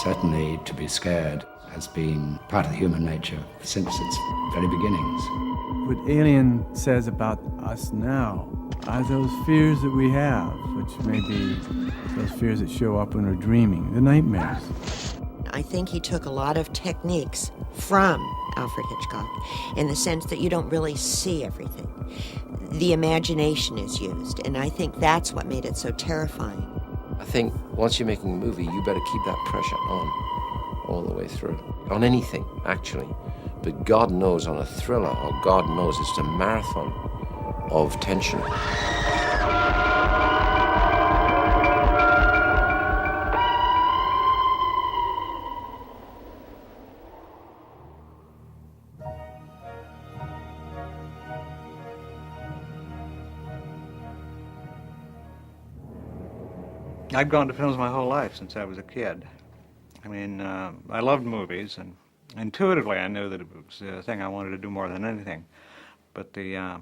Certainly to be scared has been part of the human nature since its very beginnings. What Alien says about us now are those fears that we have, which may be those fears that show up when we're dreaming, the nightmares. I think he took a lot of techniques from Alfred Hitchcock in the sense that you don't really see everything. The imagination is used, and I think that's what made it so terrifying. I think once you're making a movie, you better keep that pressure on all the way through. On anything, actually. But God knows on a thriller, or God knows it's a marathon of tension. I've gone to films my whole life since I was a kid. I mean, I loved movies, and intuitively I knew that it was the thing I wanted to do more than anything. But the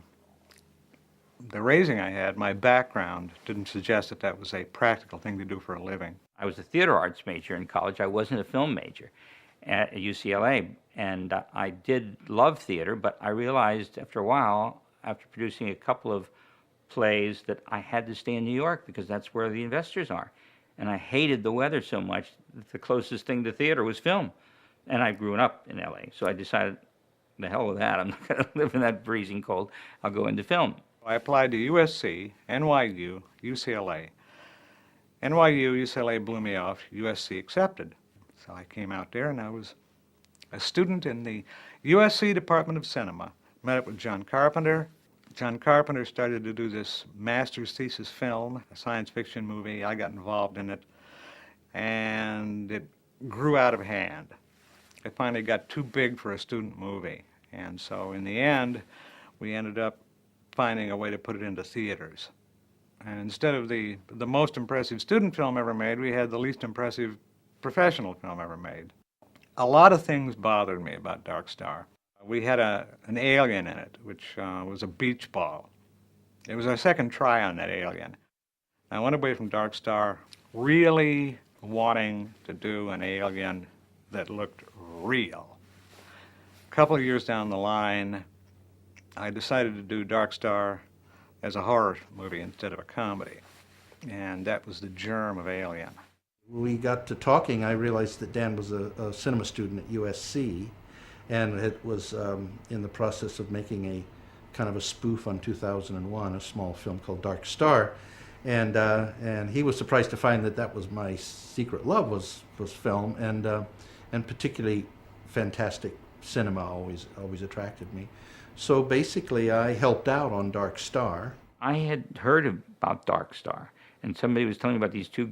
raising I had, my background, didn't suggest that that was a practical thing to do for a living. I was a theater arts major in college. I wasn't a film major at UCLA, and I did love theater, but I realized after a while, after producing a couple of plays, that I had to stay in New York because that's where the investors are. And I hated the weather so much that the closest thing to theater was film. And I grew up in LA, so I decided, the hell with that, I'm not going to live in that freezing cold. I'll go into film. I applied to USC, NYU, UCLA. NYU, UCLA blew me off, USC accepted. So I came out there and I was a student in the USC Department of Cinema. Met up with John Carpenter. John Carpenter started to do this master's thesis film, a science fiction movie. I got involved in it, and it grew out of hand. It finally got too big for a student movie, and so in the end, we ended up finding a way to put it into theaters. And instead of the most impressive student film ever made, we had the least impressive professional film ever made. A lot of things bothered me about Dark Star. We had an alien in it, which was a beach ball. It was our second try on that alien. I went away from Dark Star really wanting to do an alien that looked real. A couple of years down the line, I decided to do Dark Star as a horror movie instead of a comedy. And that was the germ of Alien. When we got to talking, I realized that Dan was a cinema student at USC, and it was in the process of making a kind of a spoof on 2001, a small film called Dark Star, and he was surprised to find that that was my secret love, was film, and particularly fantastic cinema always attracted me. So basically, I helped out on Dark Star. I had heard about Dark Star, and somebody was telling me about these two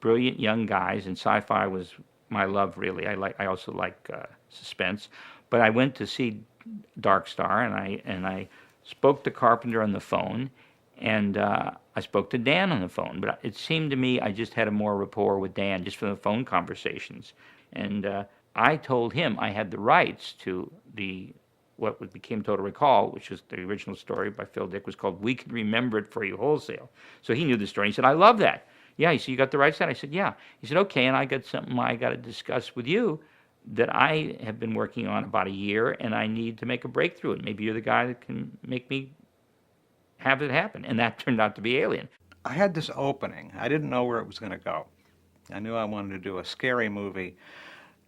brilliant young guys, and sci-fi was my love, really. I also like suspense, but I went to see Dark Star, and I spoke to Carpenter on the phone, and I spoke to Dan on the phone. But it seemed to me I just had a more rapport with Dan just from the phone conversations, and I told him I had the rights to what became Total Recall, which was the original story by Phil Dick, was called We Can Remember It For You Wholesale. So he knew the story. He said, I love that. Yeah, he said, you got the rights to that? I said, yeah. He said, okay, and I got something I got to discuss with you that I have been working on about a year, and I need to make a breakthrough, and maybe you're the guy that can make me have it happen. And that turned out to be Alien. I had this opening. I didn't know where it was going to go. I knew I wanted to do a scary movie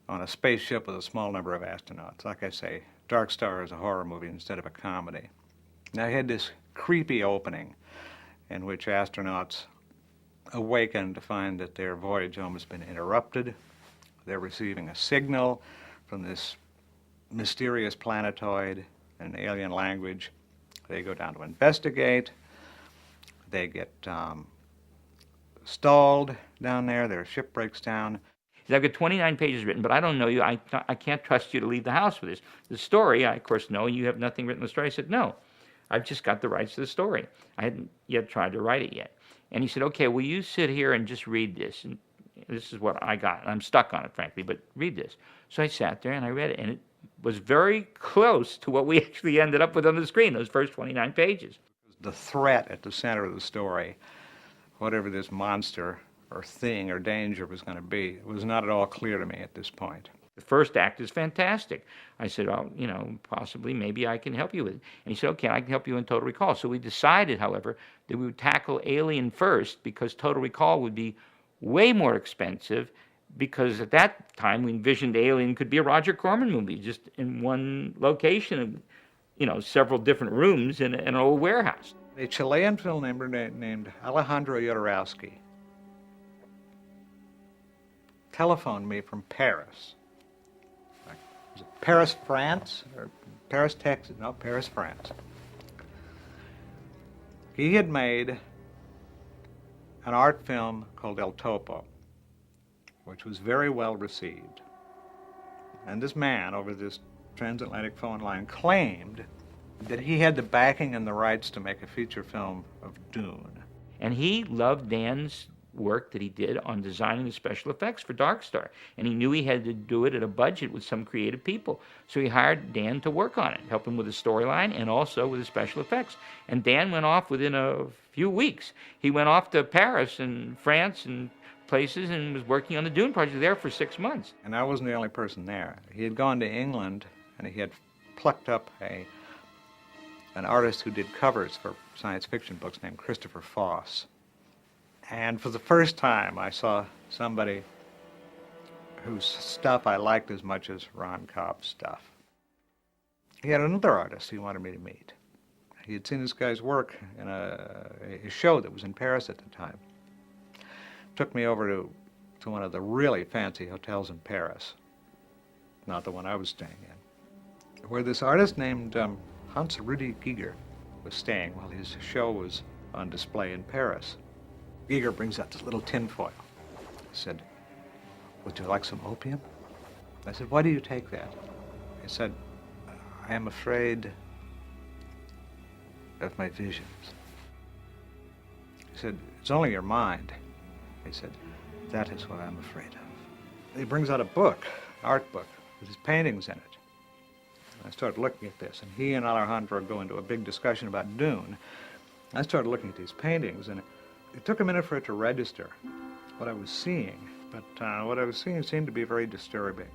on a spaceship with a small number of astronauts. Like I say, Dark Star is a horror movie instead of a comedy. And I had this creepy opening in which astronauts awaken to find that their voyage home has been interrupted. They're receiving a signal from this mysterious planetoid in an alien language. They go down to investigate. They get stalled down there. Their ship breaks down. I've got 29 pages written, but I don't know you. I can't trust you to leave the house with this. The story, I, of course, know, and you have nothing written in the story. I said, no, I've just got the rights to the story. I hadn't yet tried to write it yet. And he said, okay, will you sit here and just read this? And this is what I got. I'm stuck on it, frankly, but read this. So I sat there and I read it, and it was very close to what we actually ended up with on the screen, those first 29 pages. The threat at the center of the story, whatever this monster or thing or danger was going to be. It was not at all clear to me at this point. The first act is fantastic. I said, oh, you know, possibly, maybe I can help you with it. And he said, okay, I can help you in Total Recall. So we decided, however, that we would tackle Alien first because Total Recall would be way more expensive because at that time we envisioned Alien could be a Roger Corman movie just in one location, you know, several different rooms in an old warehouse. A Chilean filmmaker named Alejandro Jodorowsky telephoned me from Paris. Was it Paris, France? Or Paris, Texas? No, Paris, France. He had made an art film called El Topo, which was very well received. And this man over this transatlantic phone line claimed that he had the backing and the rights to make a feature film of Dune. And he loved Dan's work that he did on designing the special effects for Dark Star. And he knew he had to do it at a budget with some creative people. So he hired Dan to work on it, help him with the storyline and also with the special effects. And Dan went off within a few weeks. He went off to Paris and France and places and was working on the Dune project there for 6 months. And I wasn't the only person there. He had gone to England and he had plucked up an artist who did covers for science fiction books named Christopher Foss. And for the first time, I saw somebody whose stuff I liked as much as Ron Cobb's stuff. He had another artist he wanted me to meet. He had seen this guy's work in a show that was in Paris at the time. Took me over to one of the really fancy hotels in Paris, not the one I was staying in, where this artist named Hans Rudy Giger was staying while his show was on display in Paris. Giger brings out this little tinfoil. He said, would you like some opium? I said, why do you take that? He said, I am afraid of my visions. He said, it's only your mind. He said, that is what I'm afraid of. He brings out a book, art book, with his paintings in it. I started looking at this, and he and Alejandro go into a big discussion about Dune. I started looking at these paintings, and it took a minute for it to register what I was seeing, but what I was seeing seemed to be very disturbing.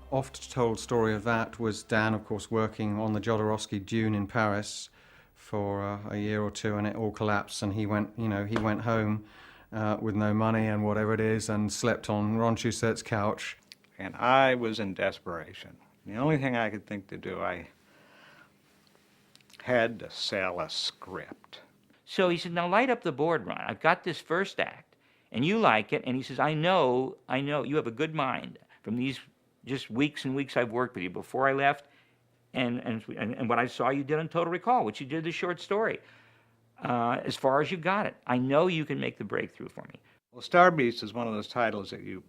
Oft-told story of that was Dan, of course, working on the Jodorowsky Dune in Paris for a year or two, and it all collapsed, and he went home with no money and whatever it is, and slept on Ron Shuset's couch. And I was in desperation. The only thing I could think to do, I had to sell a script. So he said, now light up the board, Ron. I've got this first act, and you like it. And he says, I know, you have a good mind from these just weeks and weeks I've worked with you before I left, and what I saw you did on Total Recall, which you did the short story. As far as you got it, I know you can make the breakthrough for me. Well, Star Beast is one of those titles that you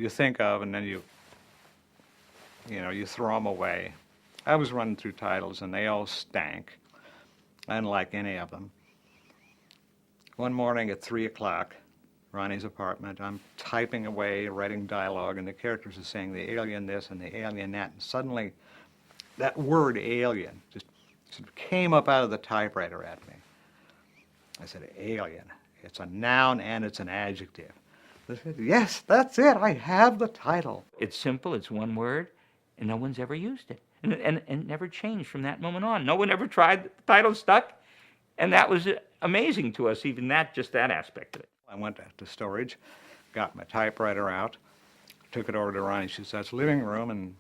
think of, and then you throw them away. I was running through titles, and they all stank. I didn't like any of them. One morning at 3 o'clock, Ronnie's apartment, I'm typing away, writing dialogue, and the characters are saying the alien this and the alien that, and suddenly that word alien just sort of came up out of the typewriter at me. I said, alien. It's a noun and it's an adjective. I said, yes, that's it. I have the title. It's simple. It's one word, and no one's ever used it. And never changed from that moment on. No one ever tried. The title stuck, and that was amazing to us, even just that aspect of it. I went to storage, got my typewriter out, took it over to Ronnie Shuset's living room, and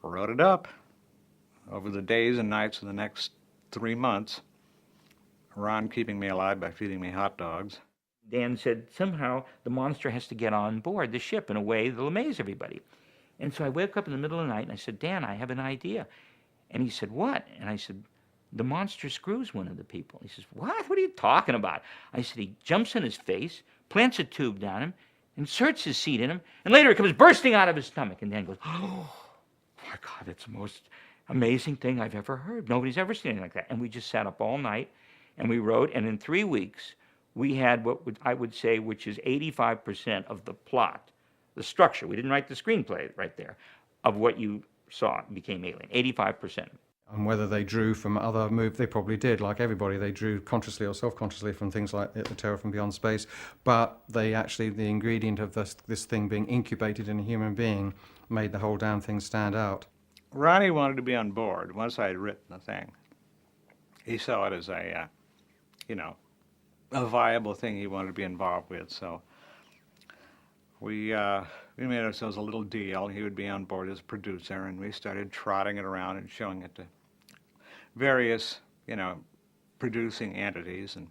wrote it up. Over the days and nights of the next 3 months, Ron keeping me alive by feeding me hot dogs. Dan said, somehow the monster has to get on board the ship in a way that'll amaze everybody. And so I woke up in the middle of the night and I said, Dan, I have an idea. And he said, what? And I said, the monster screws one of the people. He says, what? What are you talking about? I said, he jumps in his face, plants a tube down him, inserts his seed in him, and later it comes bursting out of his stomach. And Dan goes, oh my God, that's the most amazing thing I've ever heard. Nobody's ever seen anything like that. And we just sat up all night and we wrote, and in 3 weeks, we had I would say, which is 85% of the plot, the structure. We didn't write the screenplay right there, of what you saw became Alien, 85%. And whether they drew from other movies, they probably did, like everybody. They drew consciously or self-consciously from things like The Terror from Beyond Space, but they actually, the ingredient of this thing being incubated in a human being made the whole damn thing stand out. Ronnie wanted to be on board once I had written the thing. He saw it as a viable thing he wanted to be involved with. So we made ourselves a little deal. He would be on board as a producer, and we started trotting it around and showing it to various, producing entities. And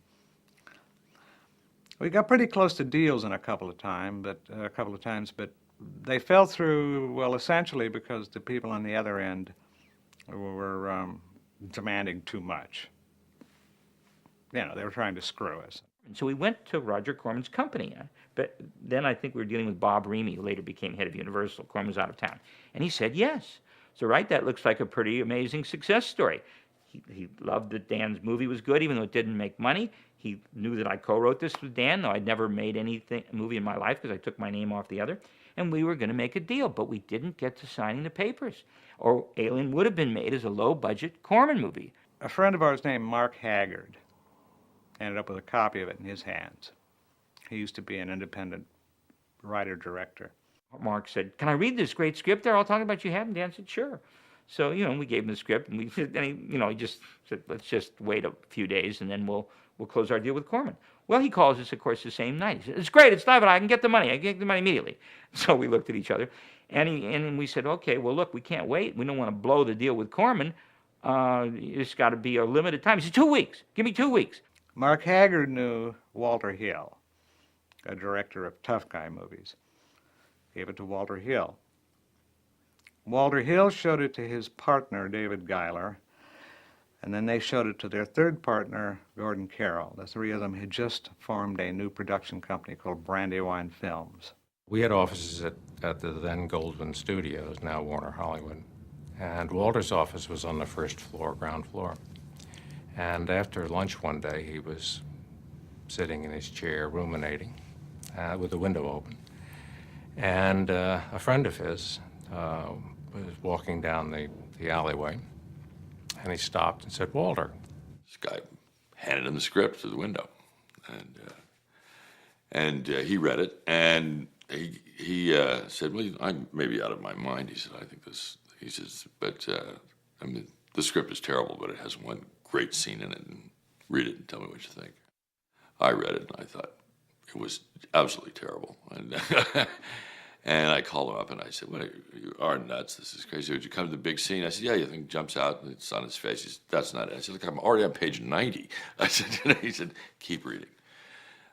we got pretty close to deals in a couple of times, but they fell through, well, essentially because the people on the other end were demanding too much. They were trying to screw us. And so we went to Roger Corman's company. But then I think we were dealing with Bob Reamy, who later became head of Universal. Corman was out of town. And he said, yes. So, right, that looks like a pretty amazing success story. He loved that Dan's movie was good, even though it didn't make money. He knew that I co-wrote this with Dan, though I'd never made a movie in my life because I took my name off the other. And we were going to make a deal, but we didn't get to signing the papers. Or Alien would have been made as a low-budget Corman movie. A friend of ours named Mark Haggard ended up with a copy of it in his hands. He used to be an independent writer-director. Mark said, can I read this great script they're all talking about you have? And Dan said, sure. So, we gave him the script, and he just said, let's just wait a few days, and then we'll close our deal with Corman. Well, he calls us, of course, the same night. He said, it's great, it's live, and I can get the money. I can get the money immediately. So we looked at each other, and we said, okay, well, look, we can't wait. We don't want to blow the deal with Corman. It's got to be a limited time. He said, 2 weeks. Give me 2 weeks. Mark Haggard knew Walter Hill, a director of tough guy movies. Gave it to Walter Hill. Walter Hill showed it to his partner, David Giler, and then they showed it to their third partner, Gordon Carroll. The three of them had just formed a new production company called Brandywine Films. We had offices at the then Goldwyn Studios, now Warner Hollywood, and Walter's office was on the first floor, ground floor. And after lunch one day, he was sitting in his chair, ruminating, with the window open. And a friend of his was walking down the alleyway, and he stopped and said, Walter. This guy handed him the script through the window, and he read it, and he said, well, I may be out of my mind. He said, I think this, he says, but I mean, the script is terrible, but it has one great scene in it, and read it and tell me what you think. I read it, and I thought it was absolutely terrible. And I called him up, and I said, well, you are nuts. This is crazy. Would you come to the big scene? I said, yeah, you think jumps out, and it's on his face. He said, that's not it. I said, look, I'm already on page 90. I said, he said, keep reading.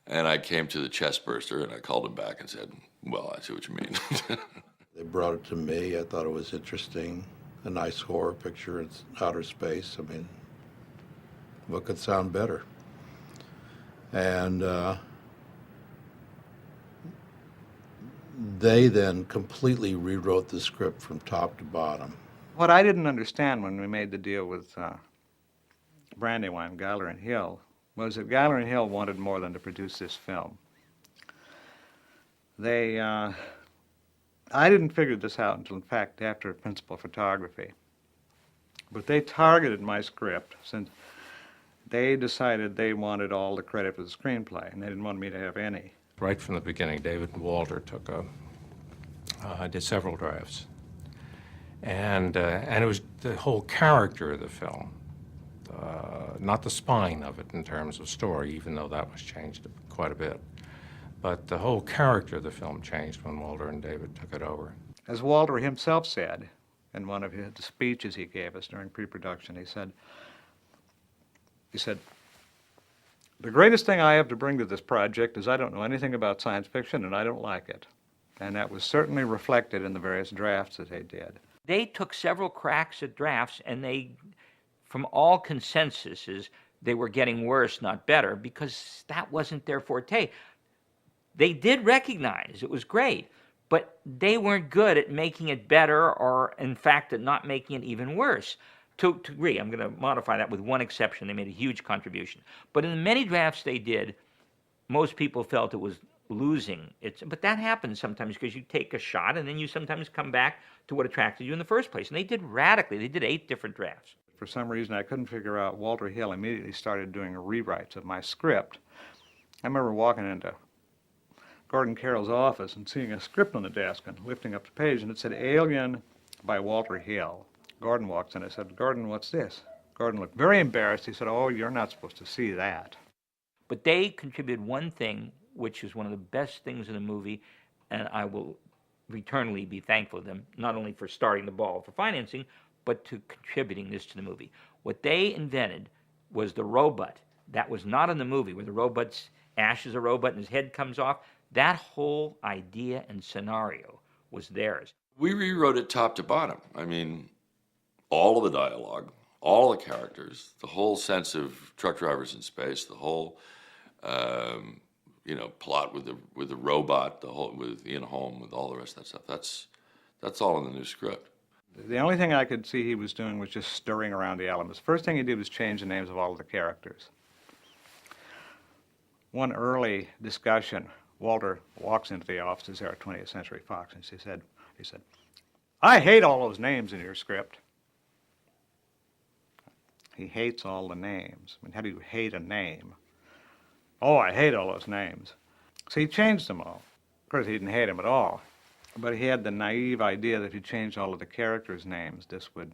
And I came to the chest burster, and I called him back and said, well, I see what you mean. They brought it to me. I thought it was interesting. A nice horror picture in outer space. I mean, what could sound better? And they then completely rewrote the script from top to bottom. What I didn't understand when we made the deal with Brandywine, Giler and Hill, was that Giler and Hill wanted more than to produce this film. I didn't figure this out until, in fact, after principal photography. But they targeted my script since they decided they wanted all the credit for the screenplay, and they didn't want me to have any. Right from the beginning, David and Walter did several drafts. And it was the whole character of the film, not the spine of it in terms of story, even though that was changed quite a bit. But the whole character of the film changed when Walter and David took it over. As Walter himself said in one of the speeches he gave us during pre-production, he said, the greatest thing I have to bring to this project is I don't know anything about science fiction and I don't like it. And that was certainly reflected in the various drafts that they did. They took several cracks at drafts, and they, from all consensuses, they were getting worse, not better, because that wasn't their forte. They did recognize it was great, but they weren't good at making it better or, in fact, at not making it even worse. To agree, I'm going to modify that with one exception. They made a huge contribution. But in the many drafts they did, most people felt it was losing. But that happens sometimes because you take a shot and then you sometimes come back to what attracted you in the first place. And they did radically. They did 8 different drafts. For some reason I couldn't figure out, Walter Hill immediately started doing rewrites of my script. I remember walking into Gordon Carroll's office and seeing a script on the desk and lifting up the page, and it said Alien by Walter Hill. Gordon walks in. I said, Gordon, what's this? Gordon looked very embarrassed. He said, oh, you're not supposed to see that. But they contributed one thing, which is one of the best things in the movie, and I will eternally be thankful to them, not only for starting the ball for financing, but to contributing this to the movie. What they invented was the robot. That was not in the movie, where the robot's Ash is a robot and his head comes off. That whole idea and scenario was theirs. We rewrote it top to bottom. I mean, all of the dialogue, all the characters, the whole sense of truck drivers in space, the whole, plot with the robot, the whole with Ian Holm, with all the rest of that stuff. That's all in the new script. The only thing I could see he was doing was just stirring around the elements. First thing he did was change the names of all of the characters. One early discussion, Walter walks into the offices there at 20th Century Fox, and he said, I hate all those names in your script. He hates all the names. I mean, how do you hate a name? Oh, I hate all those names. So he changed them all. Of course, he didn't hate them at all. But he had the naive idea that if he changed all of the characters' names, this would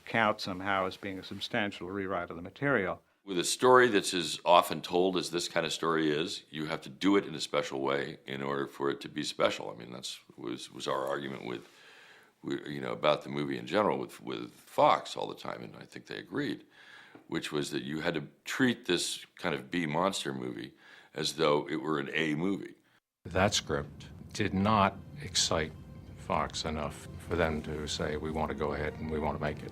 count somehow as being a substantial rewrite of the material. With a story that's as often told as this kind of story is, you have to do it in a special way in order for it to be special. I mean, that was our argument with about the movie in general with Fox all the time, and I think they agreed, which was that you had to treat this kind of B monster movie as though it were an A movie. That script did not excite Fox enough for them to say, we want to go ahead and we want to make it.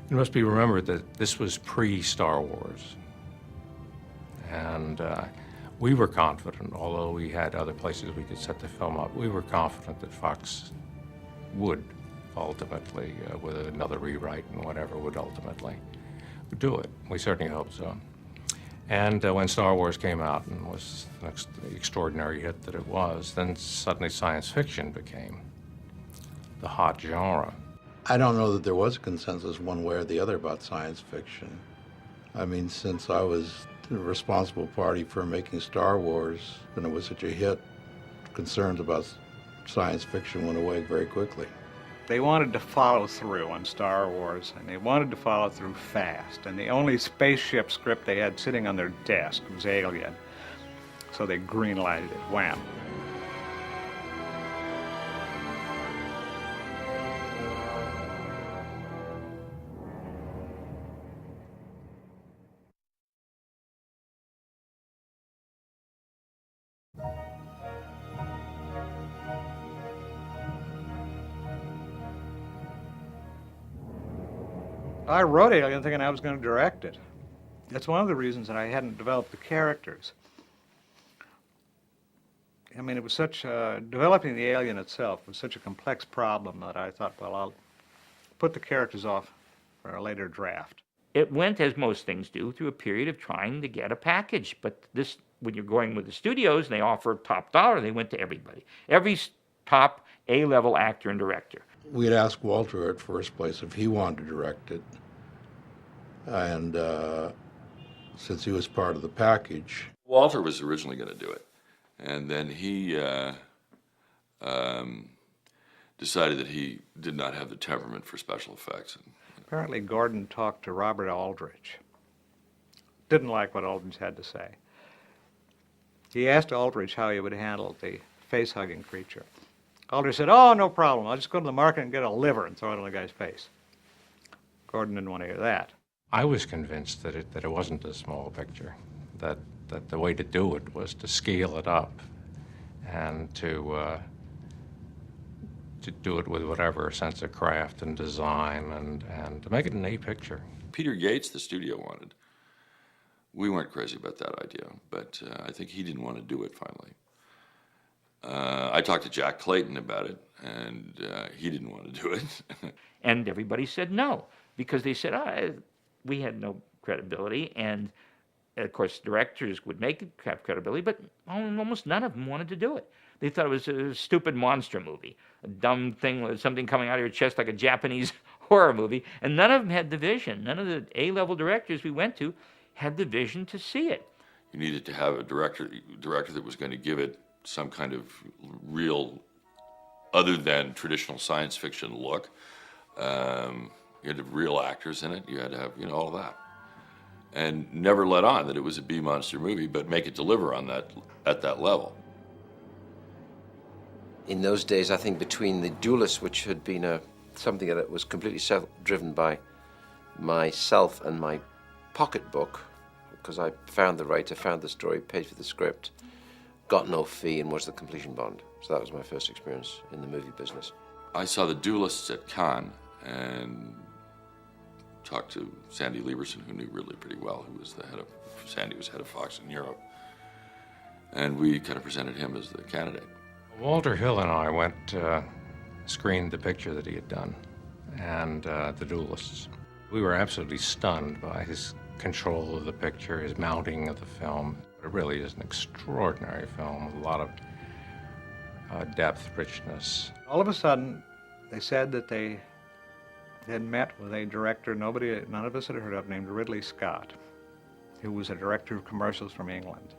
It must be remembered that this was pre-Star Wars. And we were confident, although we had other places we could set the film up, we were confident that Fox would ultimately, with another rewrite and whatever, would ultimately do it. We certainly hope so. And when Star Wars came out and was the extraordinary hit that it was, then suddenly science fiction became the hot genre. I don't know that there was a consensus one way or the other about science fiction. I mean, since I was the responsible party for making Star Wars, and it was such a hit, concerns about science fiction went away very quickly. They wanted to follow through on Star Wars, and they wanted to follow through fast. And the only spaceship script they had sitting on their desk was Alien. So they green-lighted it, wham. I wrote Alien thinking I was going to direct it. That's one of the reasons that I hadn't developed the characters. I mean, it was developing the alien itself was such a complex problem that I thought, well, I'll put the characters off for a later draft. It went, as most things do, through a period of trying to get a package. But this, when you're going with the studios, they offer top dollar, they went to everybody. Every top A-level actor and director. We had asked Walter at first place if he wanted to direct it. And since he was part of the package. Walter was originally going to do it. And then he decided that he did not have the temperament for special effects. Apparently Gordon talked to Robert Aldrich. Didn't like what Aldrich had to say. He asked Aldrich how he would handle the face-hugging creature. Aldrich said, oh, no problem. I'll just go to the market and get a liver and throw it on the guy's face. Gordon didn't want to hear that. I was convinced that it wasn't a small picture, that the way to do it was to scale it up and to do it with whatever sense of craft and design and to make it an A picture. Peter Yates, the studio, wanted. We weren't crazy about that idea, but I think he didn't want to do it finally. I talked to Jack Clayton about it, and he didn't want to do it. And everybody said no, because they said, we had no credibility, and of course directors would have credibility, but almost none of them wanted to do it. They thought it was a stupid monster movie, a dumb thing with something coming out of your chest like a Japanese horror movie, and none of them had the vision. None of the A-level directors we went to had the vision to see it. You needed to have a director that was going to give it some kind of real, other than traditional science fiction look. You had to have real actors in it. You had to have, all of that. And never let on that it was a B-monster movie, but make it deliver on that, at that level. In those days, I think between The Duelist, which had been something that was completely self-driven by myself and my pocketbook, because I found the writer, found the story, paid for the script, got no fee, and was the completion bond. So that was my first experience in the movie business. I saw The Duelists at Cannes and talked to Sandy Lieberson, who knew Ridley pretty well, Sandy was head of Fox in Europe. And we kind of presented him as the candidate. Walter Hill and I went, screened the picture that he had done, and The Duelists. We were absolutely stunned by his control of the picture, his mounting of the film. It really is an extraordinary film with a lot of depth, richness. All of a sudden, they said that they had met with a director none of us had heard of, named Ridley Scott, who was a director of commercials from England.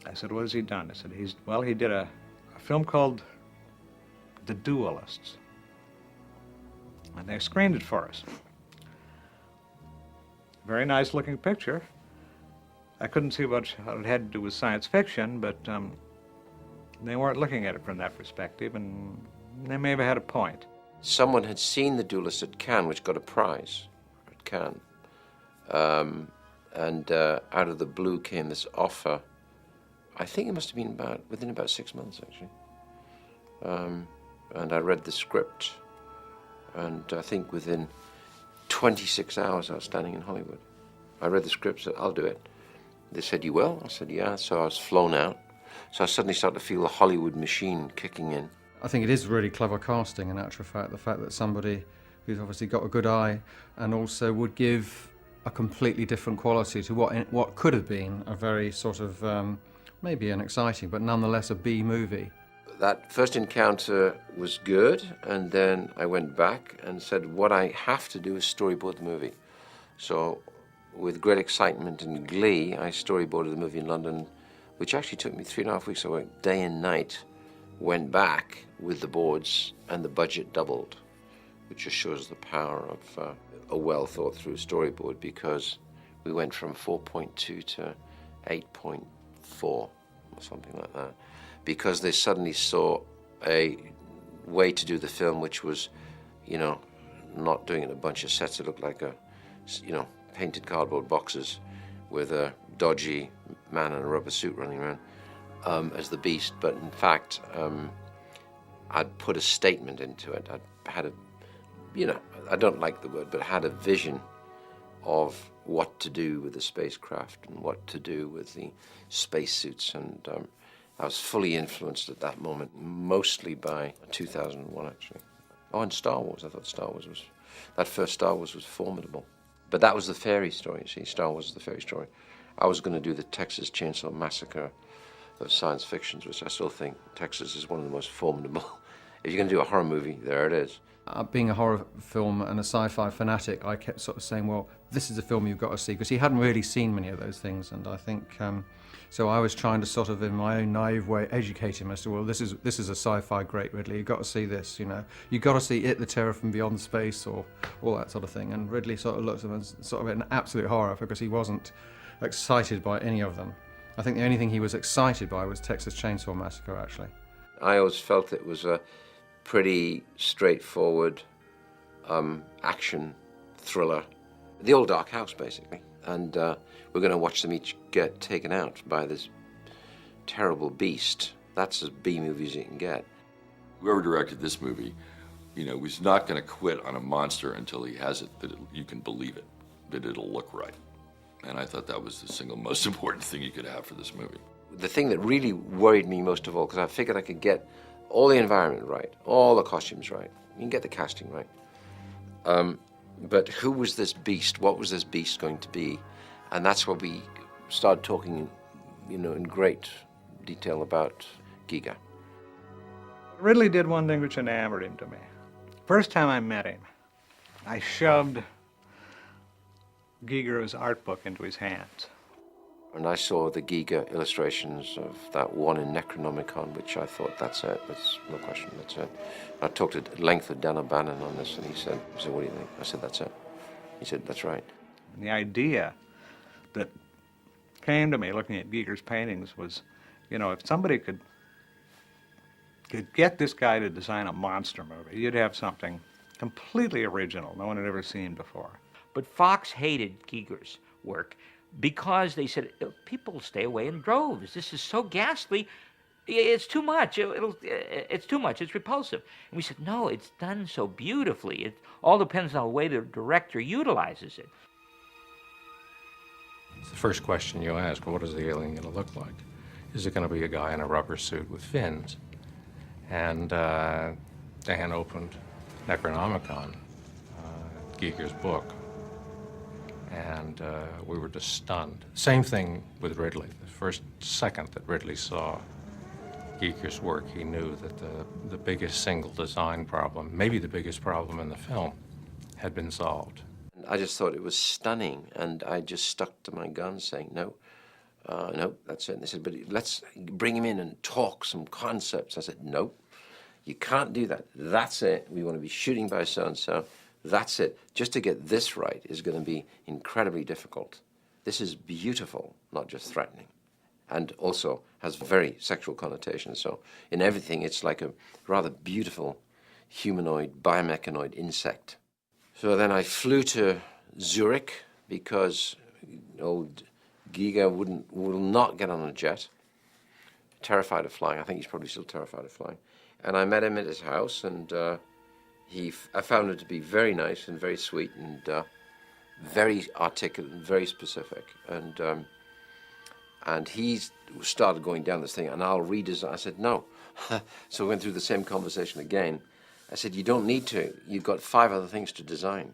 I said, what has he done? I said, he did a film called The Duelists. And they screened it for us. Very nice looking picture. I couldn't see what it had to do with science fiction, but they weren't looking at it from that perspective, and they may have had a point. Someone had seen The Duelist at Cannes, which got a prize at Cannes. And out of the blue came this offer. I think it must have been within about 6 months, actually. And I read the script, and I think within 26 hours I was standing in Hollywood. I read the script, said, I'll do it. They said, you will? I said, yeah. So I was flown out. So I suddenly started to feel the Hollywood machine kicking in. I think it is really clever casting, in actual fact, the fact that somebody who's obviously got a good eye and also would give a completely different quality to what could have been a very sort of, maybe an exciting, but nonetheless a B movie. That first encounter was good, and then I went back and said, what I have to do is storyboard the movie. So with great excitement and glee, I storyboarded the movie in London, which actually took me 3.5 weeks. I worked day and night, went back with the boards, and the budget doubled, which just shows the power of a well-thought-through storyboard, because we went from 4.2 to 8.4 or something like that, because they suddenly saw a way to do the film which was, not doing it in a bunch of sets that looked like painted cardboard boxes with a dodgy man in a rubber suit running around as the Beast, but in fact, I'd put a statement into it. I had I don't like the word, but had a vision of what to do with the spacecraft and what to do with the spacesuits, and I was fully influenced at that moment, mostly by 2001, actually. Oh, and Star Wars. I thought that first Star Wars was formidable. But that was the fairy story, you see. Star Wars is the fairy story. I was going to do the Texas Chainsaw Massacre of science fictions, which I still think Texas is one of the most formidable. If you're going to do a horror movie, there it is. Being a horror film and a sci-fi fanatic, I kept sort of saying, well, this is a film you've got to see, because he hadn't really seen many of those things, and I think, so I was trying to sort of, in my own naive way, educate him as to, well, this is a sci-fi great, Ridley, you've got to see this, You've got to see It, the Terror from Beyond Space, or all that sort of thing, and Ridley sort of looked at him as sort of an absolute horror, because he wasn't excited by any of them. I think the only thing he was excited by was Texas Chainsaw Massacre, actually. I always felt it was a pretty straightforward action thriller. The old dark house, basically. And we're going to watch them each get taken out by this terrible beast. That's as B movie as you can get. Whoever directed this movie, was not going to quit on a monster until he has it, that you can believe it, that it'll look right. And I thought that was the single most important thing you could have for this movie. The thing that really worried me most of all, because I figured I could get all the environment right, all the costumes right, you can get the casting right. But who was this beast? What was this beast going to be? And that's where we started talking, in great detail about Giga. Ridley did one thing which enamored him to me. First time I met him, I shoved Giger's art book into his hands. And I saw the Giger illustrations of that one in Necronomicon, which I thought, that's it, that's no question, that's it. I talked at length with Dan O'Bannon on this, and he said, what do you think? I said, that's it. He said, that's right. And the idea that came to me looking at Giger's paintings was, you know, if somebody could get this guy to design a monster movie, you'd have something completely original no one had ever seen before. But Fox hated Giger's work because they said, people stay away in droves. This is so ghastly. It's too much. It's too much. It's repulsive. And we said, no, it's done so beautifully. It all depends on the way the director utilizes it. It's the first question you ask, what is the alien going to look like? Is it going to be a guy in a rubber suit with fins? And Dan opened Necronomicon, Giger's book, and we were just stunned. Same thing with Ridley. The first second that Ridley saw Giger's work, he knew that the biggest single design problem, maybe the biggest problem in the film, had been solved. I just thought it was stunning, and I just stuck to my guns saying, no, that's it. And they said, but let's bring him in and talk some concepts. I said, no, you can't do that. That's it. We want to be shooting by so-and-so. That's it. Just to get this right is going to be incredibly difficult. This is beautiful, not just threatening, and also has very sexual connotations. So in everything, it's like a rather beautiful humanoid, biomechanoid insect. So then I flew to Zurich because old Giger will not get on a jet. Terrified of flying. I think he's probably still terrified of flying. And I met him at his house, and I found him to be very nice and very sweet and very articulate and very specific. And he started going down this thing, and I'll redesign. I said, no. So we went through the same conversation again. I said, you don't need to. You've got 5 other things to design.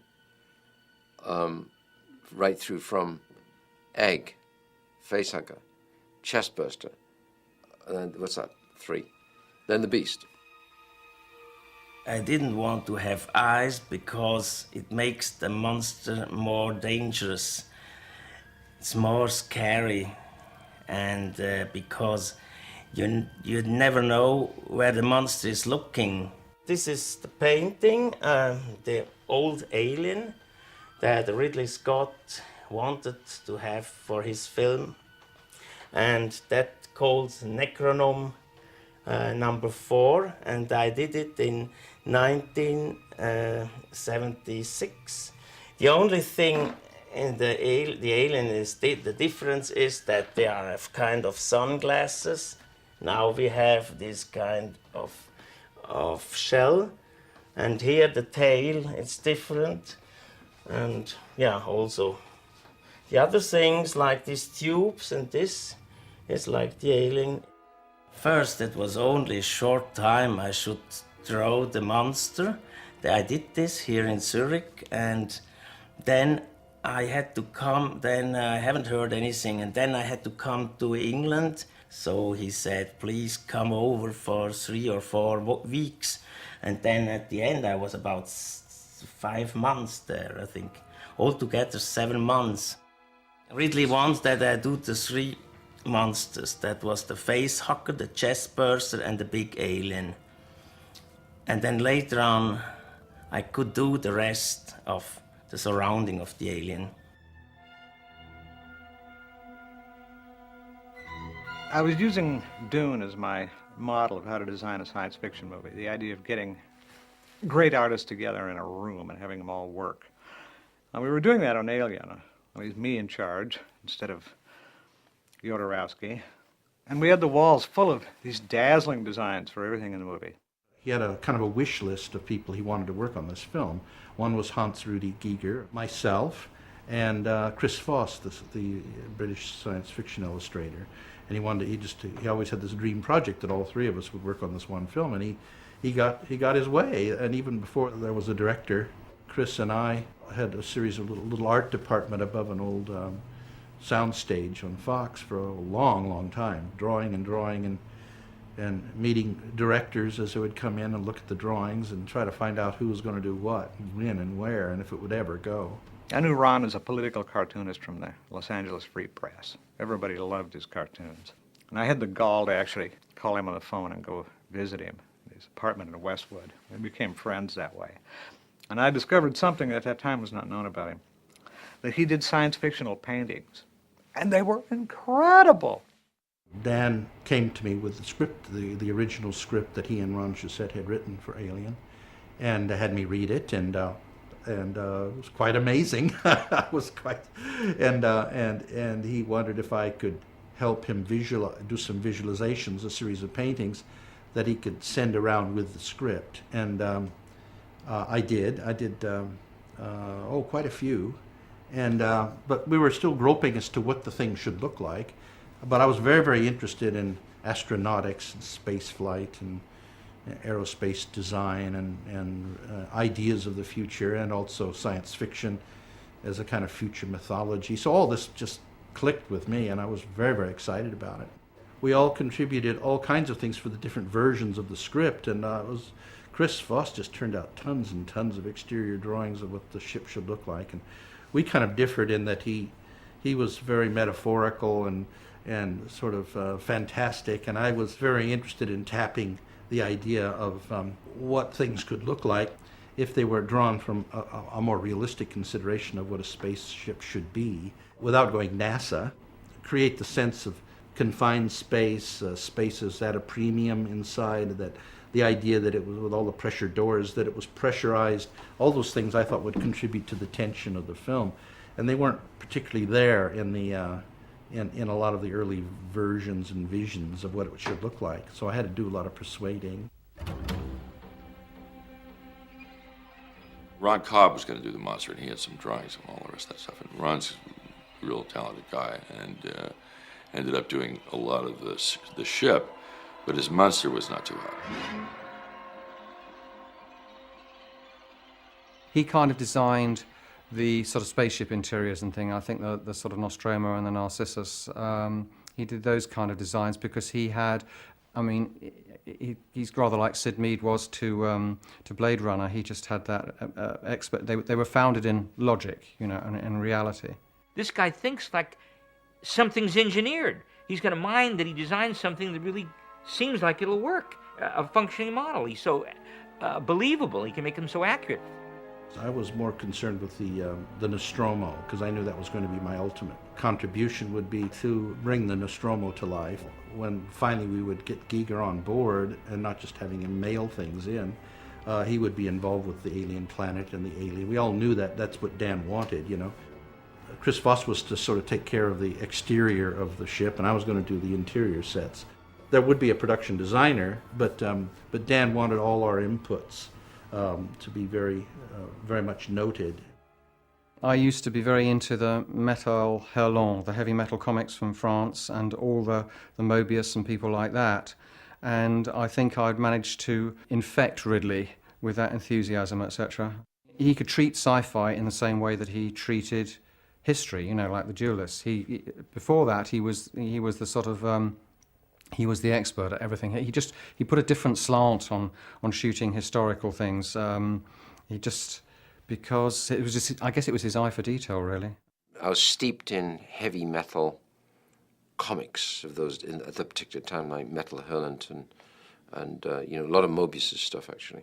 Right through from egg, facehugger, chestburster, and then, what's that? 3. Then the beast. I didn't want to have eyes because it makes the monster more dangerous. It's more scary, and because you never know where the monster is looking. This is the painting, the old alien that Ridley Scott wanted to have for his film, and that called Necronom number 4, and I did it in 1976. The only thing in the alien is the difference is that they have kind of sunglasses. Now we have this kind of shell, and here the tail, it's different. And yeah, also the other things like these tubes and this is like the alien. First, it was only a short time I should draw the monster. I did this here in Zurich, and then I had to come, then I haven't heard anything, and then I had to come to England. So he said, please come over for 3 or 4 weeks. And then at the end, I was about 5 months there, I think. Altogether 7 months. Ridley wants that I do the 3 monsters. That was the face hugger, the chest burster, and the big alien. And then later on, I could do the rest of the surrounding of the alien. I was using Dune as my model of how to design a science fiction movie, the idea of getting great artists together in a room and having them all work. And we were doing that on Alien. It was me in charge instead of Jodorowsky. And we had the walls full of these dazzling designs for everything in the movie. He had a kind of a wish list of people he wanted to work on this film. One was Hans-Rudi Giger, myself, and Chris Foss, the British science fiction illustrator. And he always had this dream project that all 3 of us would work on this one film, and he got his way. And even before there was a director, Chris and I had a series of little art department above an old sound stage on Fox for a long, long time, drawing. And and meeting directors as they would come in and look at the drawings and try to find out who was going to do what, and when and where, and if it would ever go. I knew Ron as a political cartoonist from the Los Angeles Free Press. Everybody loved his cartoons. And I had the gall to actually call him on the phone and go visit him in his apartment in Westwood. We became friends that way. And I discovered something at that time was not known about him, that he did science fictional paintings. And they were incredible. Dan came to me with the script, the original script that he and Ron Shusett had written for Alien, and had me read it, and it was quite amazing. And he wondered if I could help him do some visualizations, a series of paintings that he could send around with the script. And I did quite a few, and but we were still groping as to what the thing should look like. But I was very, very interested in astronautics and space flight and aerospace design and ideas of the future, and also science fiction as a kind of future mythology. So all this just clicked with me, and I was very, very excited about it. We all contributed all kinds of things for the different versions of the script, and Chris Voss just turned out tons and tons of exterior drawings of what the ship should look like. And we kind of differed in that he was very metaphorical and sort of fantastic, and I was very interested in tapping the idea of what things could look like if they were drawn from a more realistic consideration of what a spaceship should be, without going NASA. Create the sense of confined space, spaces at a premium inside, that the idea that it was, with all the pressure doors, that it was pressurized, all those things I thought would contribute to the tension of the film. And they weren't particularly there in the in a lot of the early versions and visions of what it should look like. So I had to do a lot of persuading. Ron Cobb was going to do the monster, and he had some drawings and all the rest of that stuff. And Ron's a real talented guy, and ended up doing a lot of the ship, but his monster was not too hot. He kind of designed the sort of spaceship interiors and thing. I think the sort of Nostromo and the Narcissus, he did those kind of designs because he had, I mean, he's rather like Sid Mead was to Blade Runner. He just had that expert. They were founded in logic, you know, and in reality. This guy thinks like something's engineered. He's got a mind that he designed something that really seems like it'll work, a functioning model. He's so believable. He can make them so accurate. I was more concerned with the Nostromo, because I knew that was going to be my ultimate contribution, would be to bring the Nostromo to life. When finally we would get Giger on board, and not just having him mail things in, he would be involved with the alien planet and the alien. We all knew that that's what Dan wanted, you know. Chris Voss was to sort of take care of the exterior of the ship, and I was going to do the interior sets. There would be a production designer, but Dan wanted all our inputs to be very much noted. I used to be very into the Metal Hurlant, the heavy metal comics from France, and all the Mobius and people like that. And I think I'd managed to infect Ridley with that enthusiasm, etc. He could treat sci-fi in the same way that he treated history, you know, like the duelists. Before that, he was the sort of he was the expert at everything. He put a different slant on shooting historical things. Because it was just, I guess it was his eye for detail, really. I was steeped in heavy metal comics of those at the particular time, like Metal Hurlant and you know, a lot of Mobius's stuff actually.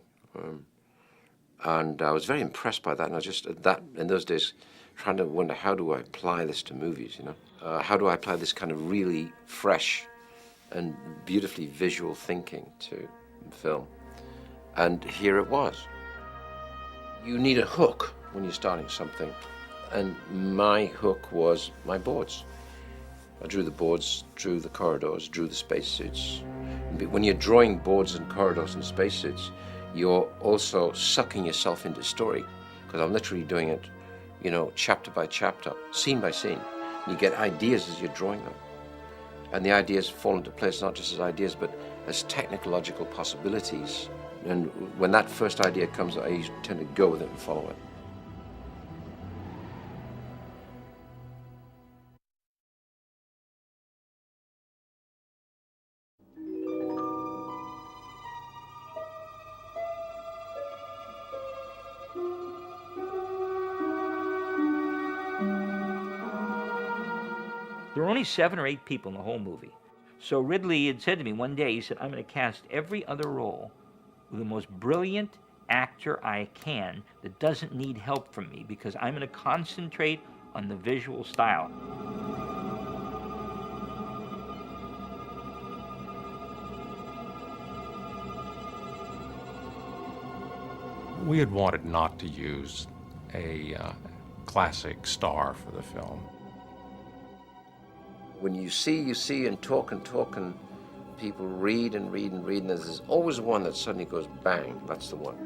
And I was very impressed by that. And I just in those days trying to wonder, how do I apply this to movies? You know, how do I apply this kind of really fresh and beautifully visual thinking to film? And here it was. You need a hook when you're starting something, and my hook was my boards. I drew the boards, drew the corridors, drew the spacesuits. When you're drawing boards and corridors and spacesuits, you're also sucking yourself into story, because I'm literally doing it, you know, chapter by chapter, scene by scene. You get ideas as you're drawing them. And the ideas fall into place not just as ideas, but as technological possibilities. And when that first idea comes, I tend to go with it and follow it. only 7 or 8 people in the whole movie. So Ridley had said to me one day, he said, I'm going to cast every other role with the most brilliant actor I can that doesn't need help from me, because I'm going to concentrate on the visual style. We had wanted not to use a classic star for the film. When you see, and talk, and people read and read and read, and there's always one that suddenly goes bang, that's the one.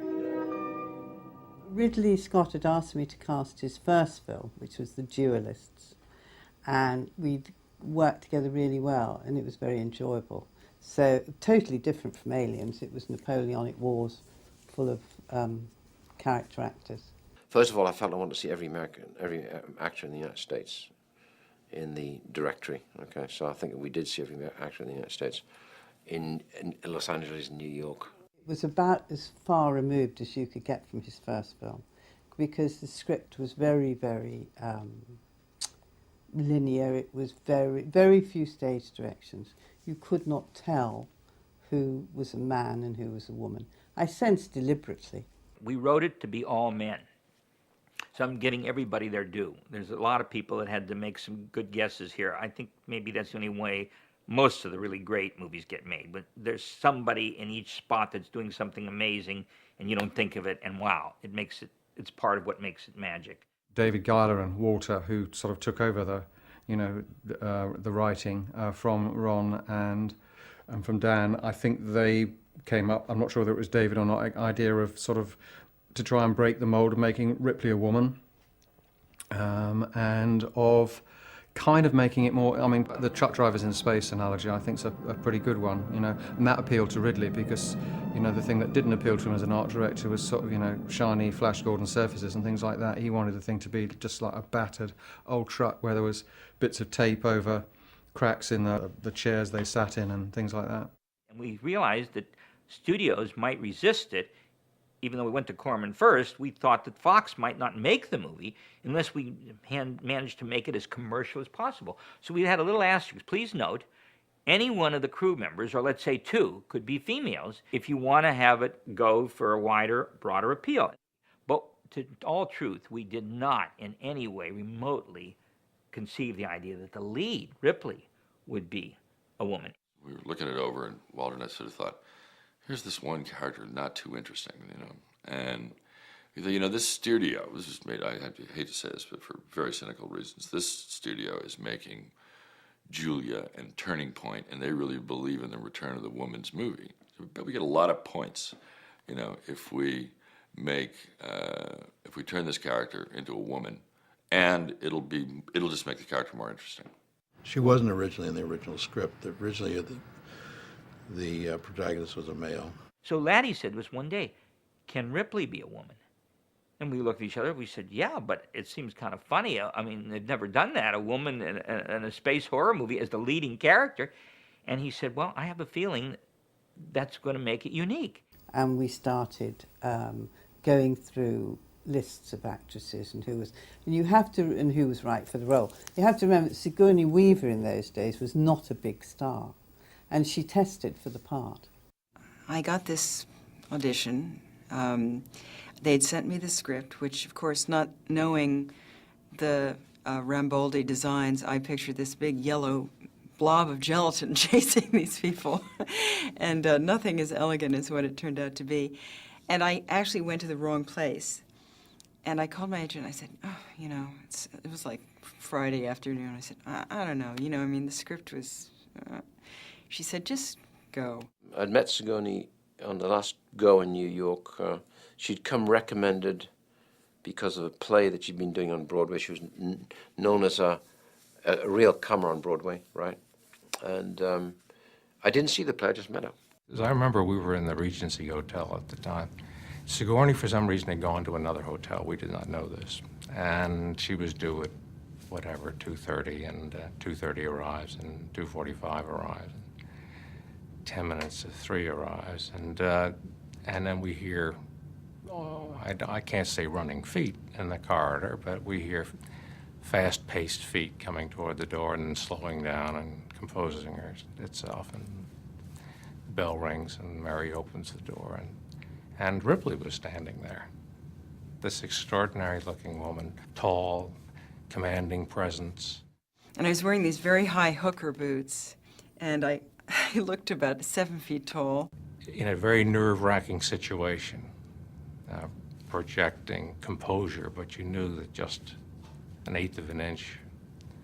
Ridley Scott had asked me to cast his first film, which was The Duelists, and we'd worked together really well, and it was very enjoyable. So totally different from Aliens. It was Napoleonic Wars, full of character actors. First of all, I felt I wanted to see every actor in the United States in the directory. Okay, so I think we did see every actor in the United States, in Los Angeles, New York. It was about as far removed as you could get from his first film, because the script was very, very linear. It was very few stage directions. You could not tell who was a man and who was a woman. I sensed deliberately. We wrote it to be all men. So I'm getting everybody their due. There's a lot of people that had to make some good guesses here. I think maybe that's the only way most of the really great movies get made. But there's somebody in each spot that's doing something amazing, and you don't think of it, and wow, it's part of what makes it magic. David Giler and Walter, who sort of took over the writing from Ron and from Dan, I think they came up, I'm not sure whether it was David or not, idea of sort of to try and break the mold of making Ripley a woman, and of kind of making it more, I mean, the truck drivers in space analogy I think is a pretty good one, and that appealed to Ridley because, the thing that didn't appeal to him as an art director was sort of, shiny Flash Gordon surfaces and things like that. He wanted the thing to be just like a battered old truck where there was bits of tape over cracks in the chairs they sat in and things like that. And we realized that studios might resist it. Even though we went to Corman first, we thought that Fox might not make the movie unless we managed to make it as commercial as possible. So we had a little asterisk. Please note, any one of the crew members, or let's say 2, could be females if you want to have it go for a wider, broader appeal. But to all truth, we did not in any way remotely conceive the idea that the lead, Ripley, would be a woman. We were looking it over, and Walter and I sort of thought, here's this one character, not too interesting, and we thought, this studio, this is made, I hate to say this, but for very cynical reasons, this studio is making Julia and Turning Point, and they really believe in the return of the woman's movie. So we get a lot of points, if we turn this character into a woman, and it'll just make the character more interesting. She wasn't originally in the original script. Originally, the protagonist was a male. So Laddie said to us one day, can Ripley be a woman? And we looked at each other, we said, yeah, but it seems kind of funny. I mean, they've never done that, a woman in a space horror movie as the leading character. And he said, well, I have a feeling that's going to make it unique. And we started going through lists of actresses and who was right for the role. You have to remember that Sigourney Weaver in those days was not a big star, and she tested for the part. I got this audition. They'd sent me the script, which, of course, not knowing the Rambaldi designs, I pictured this big yellow blob of gelatin chasing these people, and nothing as elegant as what it turned out to be. And I actually went to the wrong place. And I called my agent and I said, it was like Friday afternoon. I said, I don't know, the script was... She said, just go. I'd met Sigourney on the last go in New York. She'd come recommended because of a play that she'd been doing on Broadway. She was known as a real comer on Broadway, right? And I didn't see the play, I just met her. As I remember, we were in the Regency Hotel at the time. Sigourney, for some reason, had gone to another hotel. We did not know this. And she was due at, 2:30, and 2:30 arrives, and 2:45 arrives. 10 minutes to 3 arrives, and then we hear, I can't say running feet in the corridor, but we hear fast-paced feet coming toward the door and then slowing down and composing itself. And the bell rings and Mary opens the door, and Ripley was standing there. This extraordinary-looking woman, tall, commanding presence. And I was wearing these very high hooker boots, and I looked about 7 feet tall. In a very nerve-wracking situation, projecting composure, but you knew that just an eighth of an inch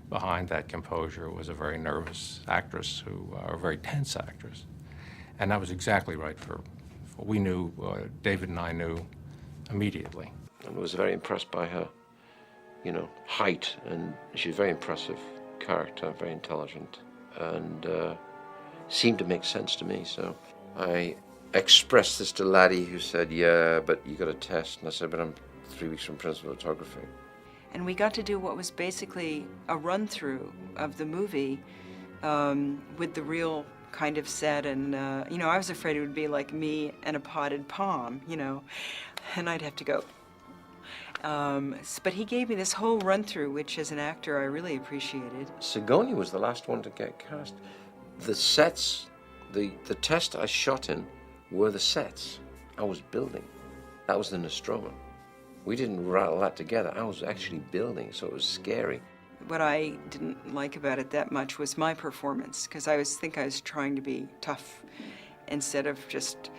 behind that composure was a very nervous actress, a very tense actress. And that was exactly right for we knew, David and I knew immediately. And was very impressed by her, height, and she's a very impressive character, very intelligent, and seemed to make sense to me. So I expressed this to Laddie, who said, "Yeah, but you got a test." And I said, "But I'm 3 weeks from principal photography." And we got to do what was basically a run-through of the movie with the real kind of set. And, I was afraid it would be like me and a potted palm, and I'd have to go. But he gave me this whole run-through, which as an actor I really appreciated. Sigourney was the last one to get cast. The sets, the test I shot in were the sets I was building. That was the Nostromo. We didn't rattle that together. I was actually building, so it was scary. What I didn't like about it that much was my performance, because I was trying to be tough instead of just...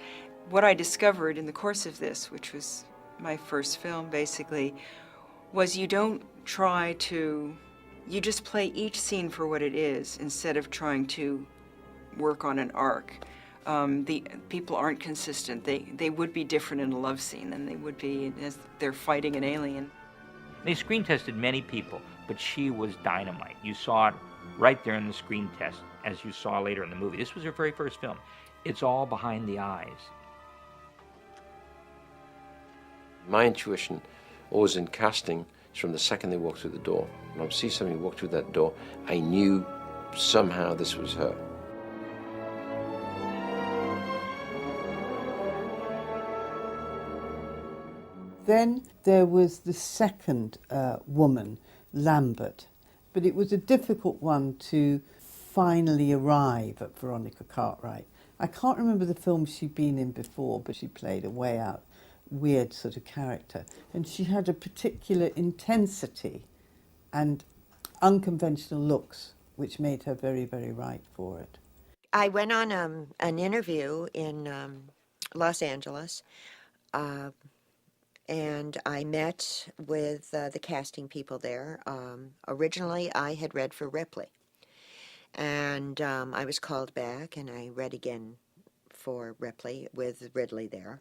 What I discovered in the course of this, which was my first film basically, was you don't try to... You just play each scene for what it is instead of trying to work on an arc. The people aren't consistent. They would be different in a love scene than they would be as they're fighting an alien. They screen tested many people, but she was dynamite. You saw it right there in the screen test, as you saw later in the movie. This was her very first film. It's all behind the eyes. My intuition, always in casting, is from the second they walk through the door. When I would see somebody walk through that door, I knew somehow this was her. Then there was the second woman, Lambert, but it was a difficult one to finally arrive at Veronica Cartwright. I can't remember the film she'd been in before, but she played a way out, weird sort of character. And she had a particular intensity and unconventional looks, which made her very, very right for it. I went on an interview in Los Angeles, and I met with the casting people there. Originally, I had read for Ripley, and I was called back, and I read again for Ripley with Ridley there.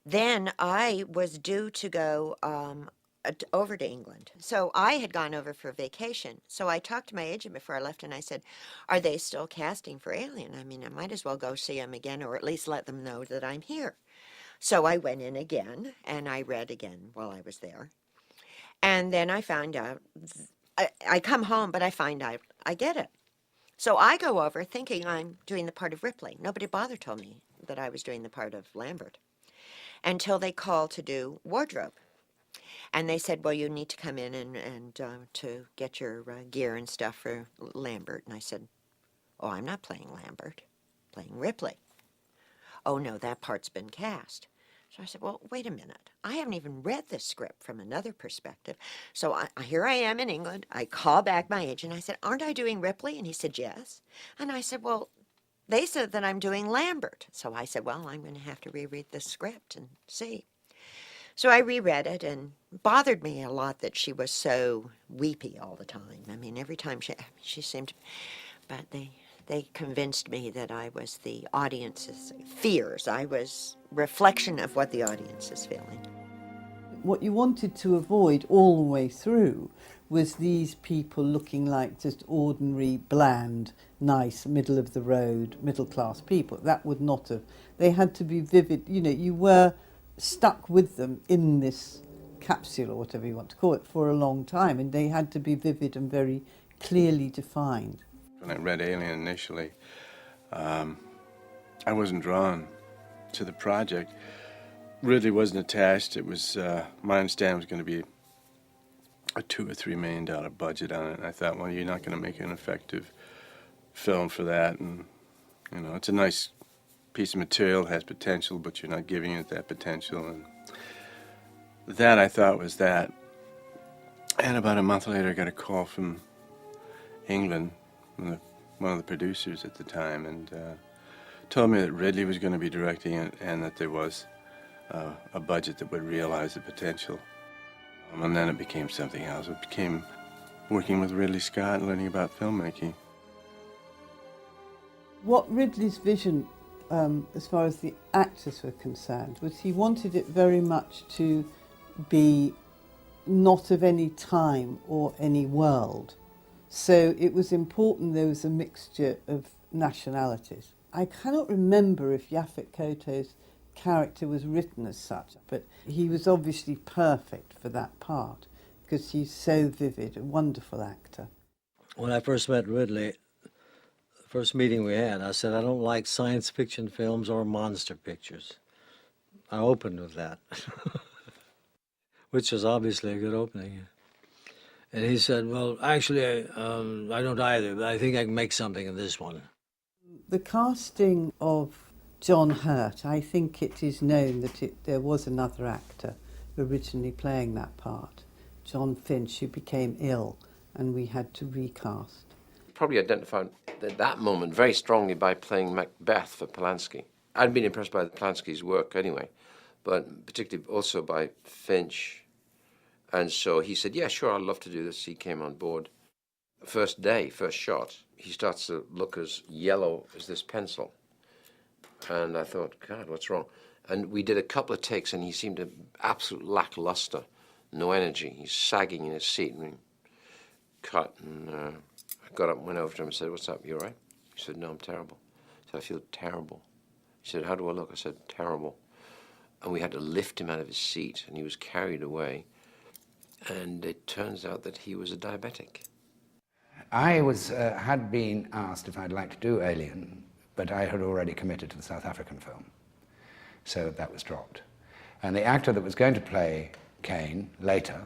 Then I was due to go over to England. So I had gone over for vacation. So I talked to my agent before I left, and I said, "Are they still casting for Alien? I mean, I might as well go see them again, or at least let them know that I'm here." So I went in again, and I read again while I was there. And then I found out, I come home, but I find out I get it. So I go over thinking I'm doing the part of Ripley. Nobody bothered told me that I was doing the part of Lambert until they called to do wardrobe. And they said, "Well, you need to come in and to get your gear and stuff for Lambert." And I said, "Oh, I'm not playing Lambert, I'm playing Ripley." "Oh, no, that part's been cast." So I said, "Well, wait a minute. I haven't even read this script from another perspective." So here I am in England. I call back my agent. I said, "Aren't I doing Ripley?" And he said, "Yes." And I said, "Well, they said that I'm doing Lambert." So I said, "Well, I'm going to have to reread the script and see." So I reread it, and it bothered me a lot that she was so weepy all the time. I mean, every time she seemed to... But they convinced me that I was the audience's fears. I was reflection of what the audience is feeling. What you wanted to avoid all the way through was these people looking like just ordinary, bland, nice, middle-of-the-road, middle-class people. That would not have... They had to be vivid. You know, you were stuck with them in this capsule, or whatever you want to call it, for a long time, and they had to be vivid and very clearly defined. When I read Alien initially, I wasn't drawn to the project. Ridley wasn't attached. It was, my understanding was going to be a $2 or $3 million budget on it. And I thought, well, you're not going to make an effective film for that. And, you know, it's a nice piece of material, it has potential, but you're not giving it that potential. And that, I thought, was that. And about a month later, I got a call from England, one of the producers at the time, and told me that Ridley was going to be directing it and that there was a budget that would realize the potential. And then it became something else. It became working with Ridley Scott and learning about filmmaking. What Ridley's vision, as far as the actors were concerned, was he wanted it very much to be not of any time or any world. So it was important there was a mixture of nationalities. I cannot remember if Yaphet Kotto's character was written as such, but he was obviously perfect for that part because he's so vivid, a wonderful actor. When I first met Ridley, the first meeting we had, I said, I don't like science fiction films or monster pictures. I opened with that, which was obviously a good opening. And he said, well, actually, I don't either, but I think I can make something of this one. The casting of John Hurt, I think it is known that there was another actor originally playing that part, John Finch, who became ill, and we had to recast. Probably identified at that moment very strongly by playing Macbeth for Polanski. I'd been impressed by Polanski's work anyway, but particularly also by Finch. And so he said, yeah, sure, I'd love to do this. He came on board. First day, first shot, he starts to look as yellow as this pencil. And I thought, God, what's wrong? And we did a couple of takes, and he seemed absolute lackluster, no energy. He's sagging in his seat. And we cut, and I got up and went over to him and said, what's up, you all right? He said, no, I'm terrible. I said, I feel terrible. He said, how do I look? I said, terrible. And we had to lift him out of his seat, and he was carried away. And it turns out that he was a diabetic. I had been asked if I'd like to do Alien, but I had already committed to the South African film, so that was dropped. And the actor that was going to play Kane later,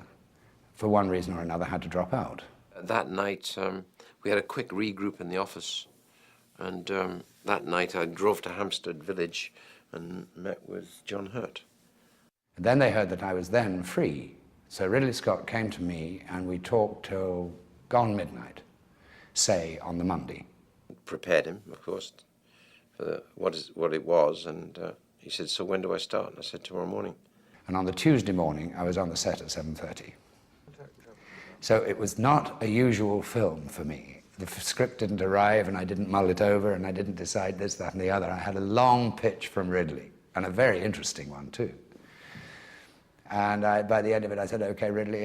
for one reason or another, had to drop out. That night, we had a quick regroup in the office, and that night I drove to Hampstead Village and met with John Hurt. And then they heard that I was then free, so Ridley Scott came to me and we talked till gone midnight, say on the Monday. Prepared him, of course, for what it was, and he said, so when do I start? And I said, tomorrow morning. And on the Tuesday morning, I was on the set at 7:30. So it was not a usual film for me. The script didn't arrive, and I didn't mull it over, and I didn't decide this, that, and the other. I had a long pitch from Ridley, and a very interesting one, too. And by the end of it, I said, okay, Ridley,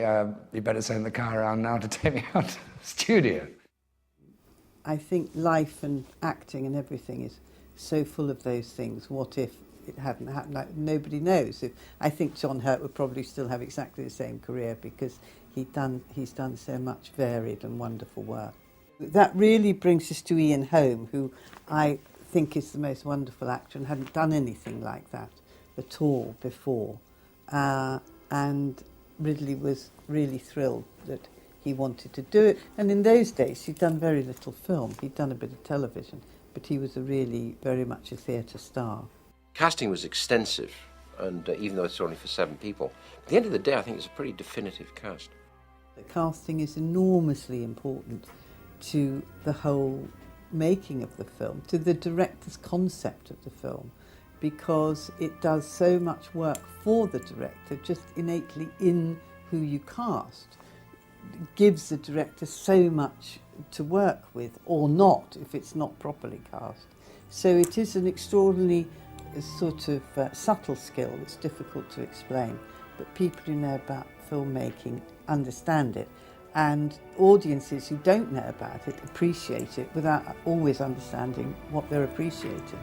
you better send the car around now to take me out to the studio. I think life and acting and everything is so full of those things. What if it hadn't happened? Like, nobody knows. I think John Hurt would probably still have exactly the same career because he's done so much varied and wonderful work. That really brings us to Ian Holm, who I think is the most wonderful actor and hadn't done anything like that at all before. And Ridley was really thrilled that he wanted to do it. And in those days, he'd done very little film. He'd done a bit of television, but he was very much a theatre star. Casting was extensive, and even though it's only for 7 people, at the end of the day, I think it's a pretty definitive cast. The casting is enormously important to the whole making of the film, to the director's concept of the film, because it does so much work for the director, just innately in who you cast. It gives the director so much to work with, or not, if it's not properly cast. So it is an extraordinarily sort of subtle skill that's difficult to explain, but people who know about filmmaking understand it, and audiences who don't know about it appreciate it without always understanding what they're appreciating.